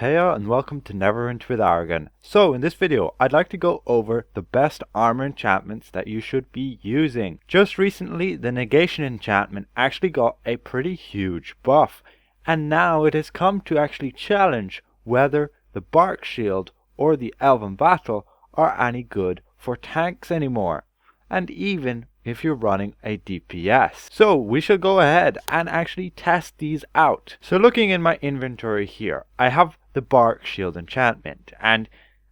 Heya and welcome to Neverwinter with Aragon. So in this video I'd like to go over the best armor enchantments that you should be using. Just recently the Negation enchantment actually got a pretty huge buff, and now it has come to actually challenge whether the Barkshield or the Elven Battle are any good for tanks anymore, and even if you're running a DPS. So we shall go ahead and actually test these out. So looking in my inventory here, I have the Barkshield enchantment, and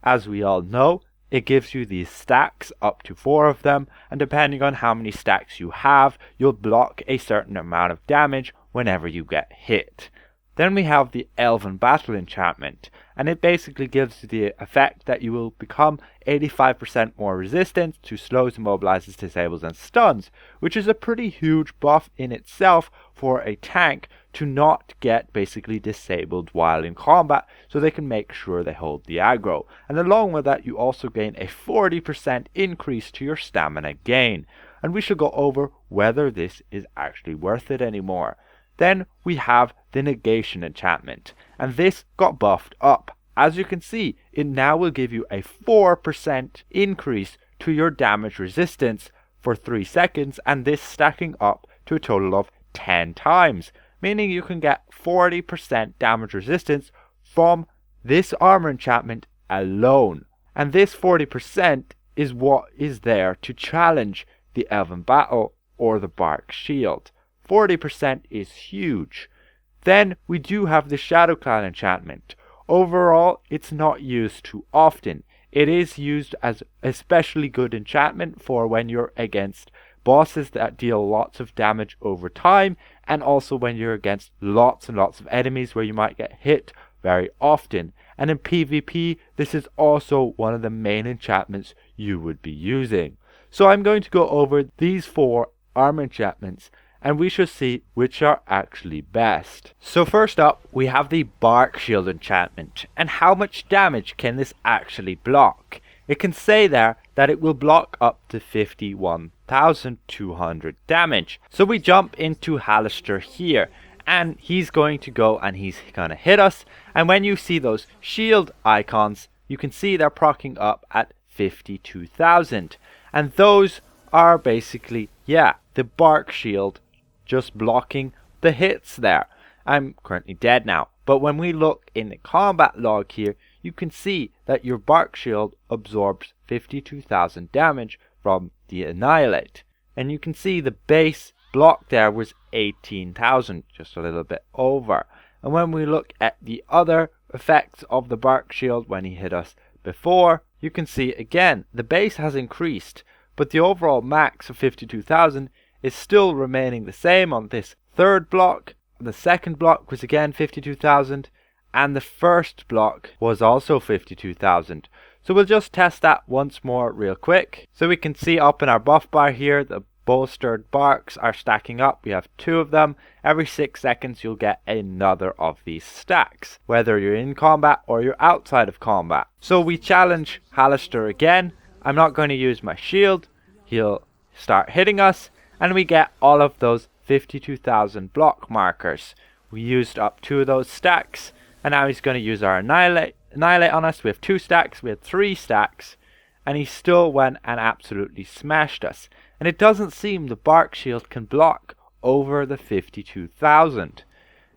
as we all know, it gives you these stacks, up to 4 of them, and depending on how many stacks you have, you'll block a certain amount of damage whenever you get hit. Then we have the Elven Battle enchantment, and it basically gives you the effect that you will become 85% more resistant to slows, immobilizes, disables and stuns, which is a pretty huge buff in itself for a tank to not get basically disabled while in combat, so they can make sure they hold the aggro. And along with that you also gain a 40% increase to your stamina gain, and we shall go over whether this is actually worth it anymore. Then we have the Negation enchantment, and this got buffed up. As you can see, it now will give you a 4% increase to your damage resistance for 3 seconds, and this stacking up to a total of 10 times, meaning you can get 40% damage resistance from this armor enchantment alone. And this 40% is what is there to challenge the Elven Battle or the Barkshield. 40% is huge. Then we do have the Shadowclad enchantment. Overall, it's not used too often. It is used as especially good enchantment for when you're against bosses that deal lots of damage over time, and also when you're against lots and lots of enemies where you might get hit very often. And in PvP, this is also one of the main enchantments you would be using. So I'm going to go over these 4 armor enchantments, and we shall see which are actually best. So first up we have the Barkshield enchantment, and how much damage can this actually block? It can say there that it will block up to 51,200 damage. So we jump into Hallister here, and he's going to go and he's gonna hit us, and when you see those shield icons you can see they're proccing up at 52,000, and those are basically the Barkshield just blocking the hits there. I'm currently dead now, but when we look in the combat log here, you can see that your Barkshield absorbs 52,000 damage from the Annihilate, and you can see the base block there was 18,000, just a little bit over. And when we look at the other effects of the Barkshield when he hit us before, you can see again the base has increased, but the overall max of 52,000 is still remaining the same on this third block. The second block was again 52,000, and the first block was also 52,000. So we'll just test that once more real quick. So we can see up in our buff bar here, the bolstered barks are stacking up. We have 2 of them. Every 6 seconds you'll get another of these stacks, whether you're in combat or you're outside of combat. So we challenge Hallister again. I'm not going to use my shield. He'll start hitting us, and we get all of those 52,000 block markers. We used up 2 of those stacks, and now he's going to use our Annihilate on us. We have 2 stacks, we had 3 stacks, and he still went and absolutely smashed us. And it doesn't seem the Barkshield can block over the 52,000,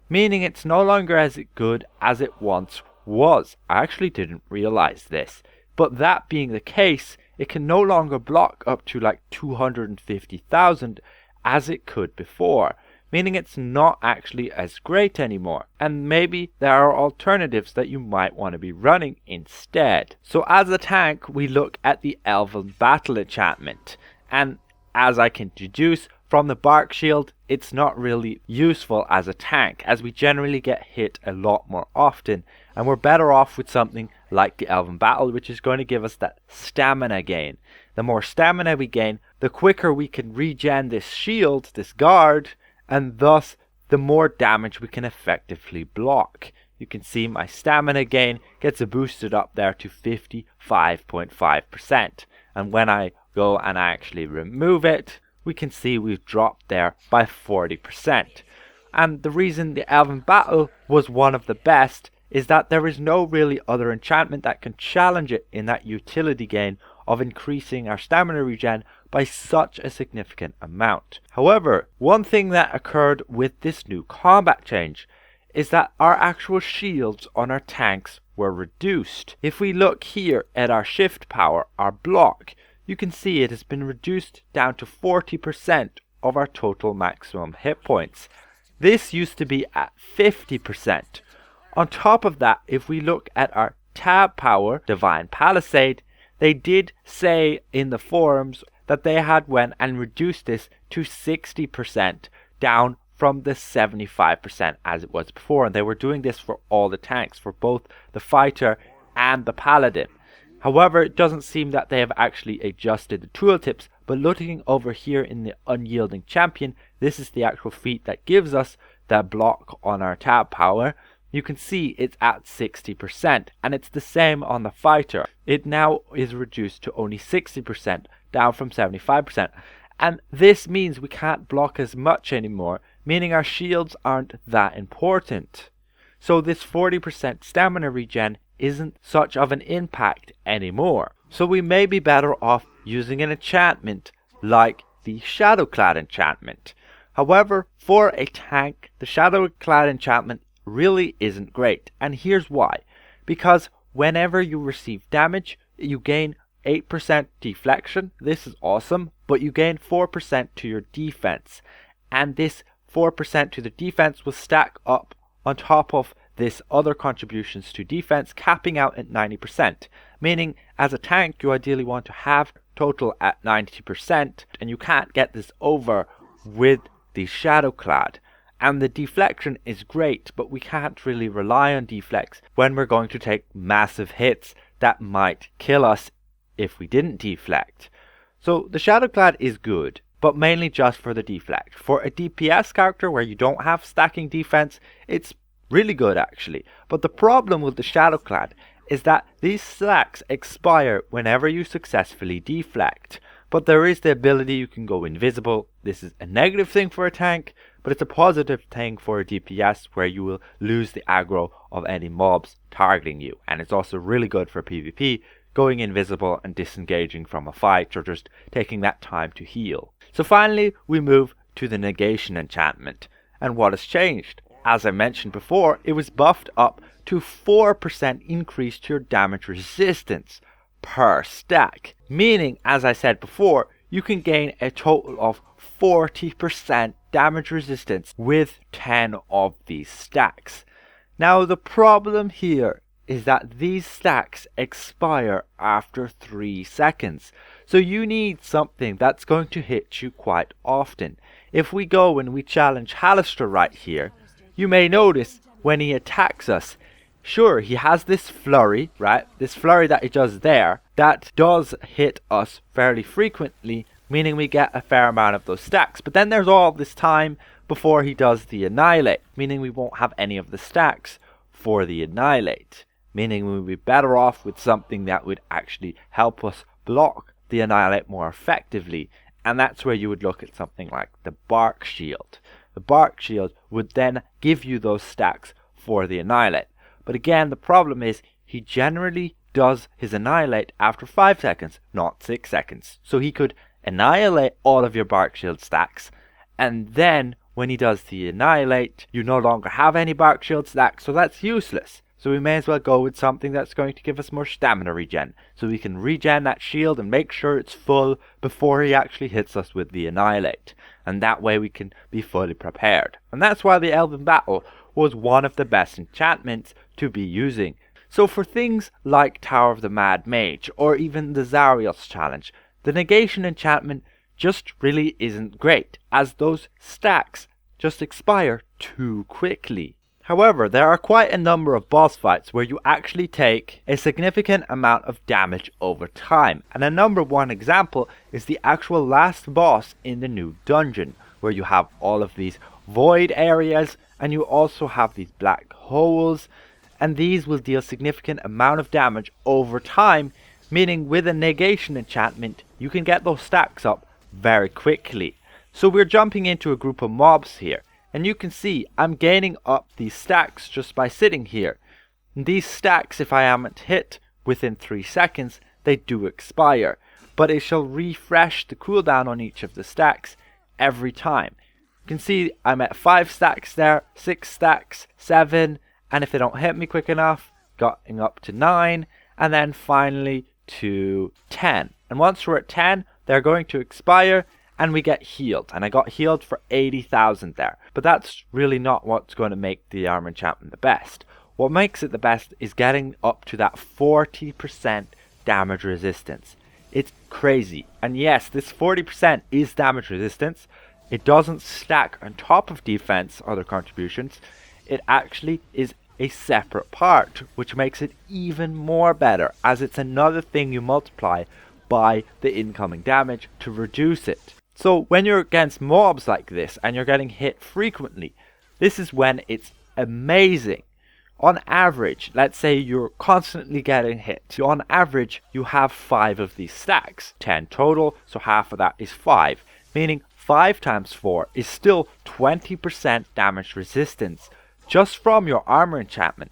meaning it's no longer as good as it once was. I actually didn't realize this, but that being the case, it can no longer block up to like 250,000 as it could before, meaning it's not actually as great anymore. And maybe there are alternatives that you might want to be running instead. So as a tank, we look at the Elven Battle enchantment, and as I can deduce from the Barkshield, it's not really useful as a tank, as we generally get hit a lot more often, and we're better off with something like the Elven Battle, which is going to give us that stamina gain. The more stamina we gain, the quicker we can regen this shield, this guard, and thus the more damage we can effectively block. You can see my stamina gain gets boosted up there to 55.5%, and when I go and actually remove it, we can see we've dropped there by 40%. And the reason the Elven Battle was one of the best is that there is no really other enchantment that can challenge it in that utility gain of increasing our stamina regen by such a significant amount. However, one thing that occurred with this new combat change is that our actual shields on our tanks were reduced. If we look here at our shift power, our block, you can see it has been reduced down to 40% of our total maximum hit points. This used to be at 50%. On top of that, if we look at our tab power, Divine Palisade, they did say in the forums that they had went and reduced this to 60%, down from the 75% as it was before. And they were doing this for all the tanks, for both the fighter and the paladin. However, it doesn't seem that they have actually adjusted the tooltips, but looking over here in the Unyielding Champion, this is the actual feat that gives us that block on our tab power. You can see it's at 60%, and it's the same on the fighter. It now is reduced to only 60%, down from 75%. And this means we can't block as much anymore, meaning our shields aren't that important. So this 40% stamina regen isn't such of an impact anymore. So we may be better off using an enchantment like the Shadowclad enchantment. However, for a tank, the Shadowclad enchantment really isn't great, and here's why. Because whenever you receive damage, you gain 8% deflection. This is awesome, but you gain 4% to your defense, and this 4% to the defense will stack up on top of this other contributions to defense, capping out at 90%, meaning as a tank you ideally want to have total at 90%, and you can't get this over with the Shadowclad. And the deflection is great, but we can't really rely on deflects when we're going to take massive hits that might kill us if we didn't deflect. So the Shadowclad is good, but mainly just for the deflect. For a DPS character where you don't have stacking defense, it's really good actually. But the problem with the Shadowclad is that these stacks expire whenever you successfully deflect. But there is the ability you can go invisible. This is a negative thing for a tank, but it's a positive thing for a DPS where you will lose the aggro of any mobs targeting you. And it's also really good for PvP, going invisible and disengaging from a fight, or just taking that time to heal. So finally we move to the Negation enchantment, and what has changed. As I mentioned before, it was buffed up to 4% increase to your damage resistance per stack, meaning, as I said before, you can gain a total of 40% damage resistance with 10 of these stacks. Now the problem here is that these stacks expire after 3 seconds, so you need something that's going to hit you quite often. If we go and we challenge Halaster right here, you may notice when he attacks us, sure, he has this flurry, right? This flurry that he does there, that does hit us fairly frequently, meaning we get a fair amount of those stacks. But then there's all this time before he does the Annihilate, meaning we won't have any of the stacks for the Annihilate, meaning we'll be better off with something that would actually help us block the Annihilate more effectively. And that's where you would look at something like the Barkshield. The Barkshield would then give you those stacks for the Annihilate. But again, the problem is he generally does his Annihilate after 5 seconds, not 6 seconds. So he could annihilate all of your Barkshield stacks, and then when he does the Annihilate, you no longer have any Barkshield stacks, so that's useless. So we may as well go with something that's going to give us more stamina regen, so we can regen that shield and make sure it's full before he actually hits us with the Annihilate. And that way we can be fully prepared. And that's why the Elven Battle was one of the best enchantments to be using. So for things like Tower of the Mad Mage, or even the Zarios challenge, the Negation enchantment just really isn't great, as those stacks just expire too quickly. However, there are quite a number of boss fights where you actually take a significant amount of damage over time. And a number one example is the actual last boss in the new dungeon, where you have all of these void areas, and you also have these black holes, and these will deal significant amount of damage over time, meaning with a Negation enchantment, you can get those stacks up very quickly. So we're jumping into a group of mobs here. And you can see I'm gaining up these stacks just by sitting here. And these stacks, if I am hit within 3 seconds, they do expire, but it shall refresh the cooldown on each of the stacks every time. You can see I'm at 5 stacks there, 6 stacks, 7, and if they don't hit me quick enough, going up to 9, and then finally to 10. And once we're at 10, they're going to expire and we get healed. And I got healed for 80,000 there. But that's really not what's going to make the armor enchantment the best. What makes it the best is getting up to that 40% damage resistance. It's crazy. And yes, this 40% is damage resistance. It doesn't stack on top of defense or other contributions. It actually is a separate part, which makes it even more better, as it's another thing you multiply by the incoming damage to reduce it. So when you're against mobs like this and you're getting hit frequently, this is when it's amazing. On average, let's say you're constantly getting hit. On average, you have 5 of these stacks. 10 total, so half of that is 5. Meaning 5 times 4 is still 20% damage resistance just from your armor enchantment.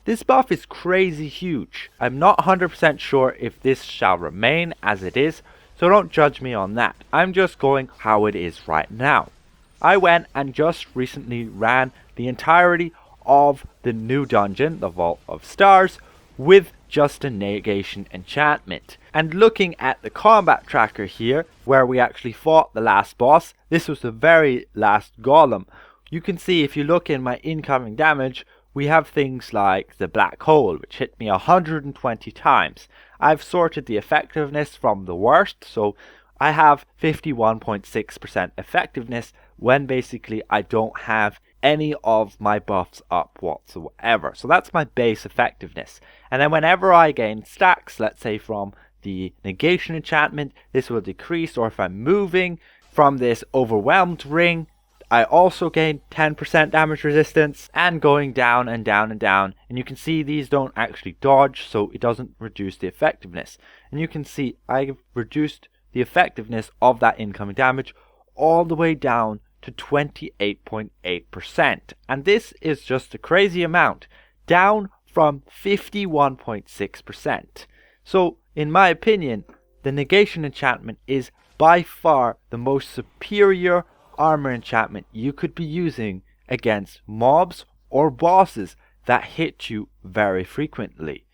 This buff is crazy huge. I'm not 100% sure if this shall remain as it is, so don't judge me on that. I'm just going how it is right now. I went and just recently ran the entirety of the new dungeon, the Vault of Stars, with just a negation enchantment. And looking at the combat tracker here, where we actually fought the last boss, this was the very last golem. You can see if you look in my incoming damage, we have things like the black hole, which hit me 120 times. I've sorted the effectiveness from the worst, so I have 51.6% effectiveness when basically I don't have any of my buffs up whatsoever. So that's my base effectiveness. And then whenever I gain stacks, let's say from the negation enchantment, this will decrease, or if I'm moving from this overwhelmed ring, I also gain 10% damage resistance, and going down and down and down. And you can see these don't actually dodge, so it doesn't reduce the effectiveness. And you can see I've reduced the effectiveness of that incoming damage all the way down to 28.8%. And this is just a crazy amount, down from 51.6%. So in my opinion, the negation enchantment is by far the most superior armor enchantment you could be using against mobs or bosses that hit you very frequently.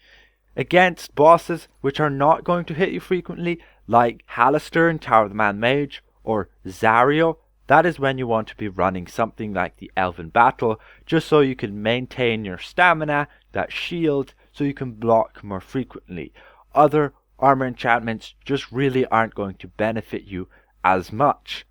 Against bosses which are not going to hit you frequently, like Halaster in Tower of the Mad Mage or Zariel, that is when you want to be running something like the Elven Battle, just so you can maintain your stamina, that shield, so you can block more frequently. Other armor enchantments just really aren't going to benefit you as much.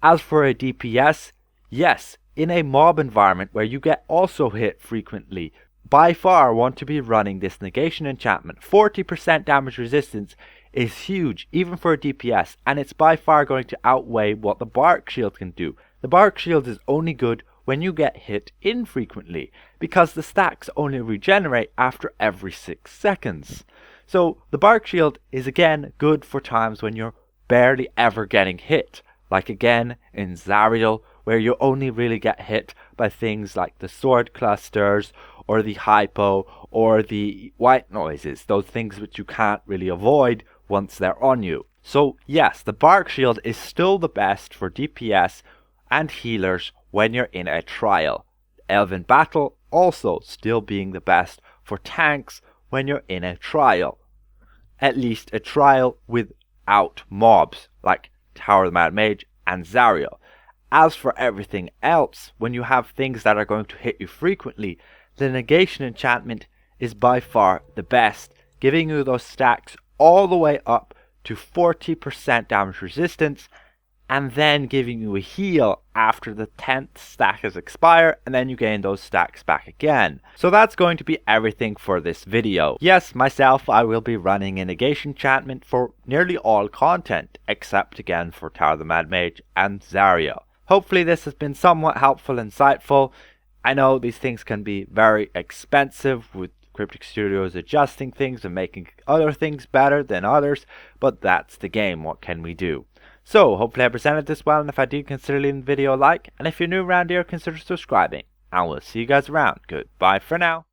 As for a DPS, yes, in a mob environment where you get also hit frequently, by far want to be running this negation enchantment. 40% damage resistance is huge, even for a DPS, and it's by far going to outweigh what the Barkshield can do. The Barkshield is only good when you get hit infrequently, because the stacks only regenerate after every 6 seconds. So the Barkshield is again good for times when you're barely ever getting hit. Like again in Zariel, where you only really get hit by things like the sword clusters or the hypo or the white noises, those things which you can't really avoid once they're on you. So yes, the Barkshield is still the best for DPS and healers when you're in a trial. Elven Battle also still being the best for tanks when you're in a trial. At least a trial without mobs, like Tower of the Mad Mage and Zariel. As for everything else, when you have things that are going to hit you frequently, the negation enchantment is by far the best, giving you those stacks all the way up to 40% damage resistance, and then giving you a heal after the 10th stack has expired, and then you gain those stacks back again. So that's going to be everything for this video. Yes, myself, I will be running a negation enchantment for nearly all content, except again for Tower of the Mad Mage and Zariel. Hopefully this has been somewhat helpful and insightful. I know these things can be very expensive, with Cryptic Studios adjusting things and making other things better than others, but that's the game. What can we do? So, hopefully I presented this well, and if I did, consider leaving the video a like, and if you're new around here, consider subscribing, and we'll see you guys around. Goodbye for now.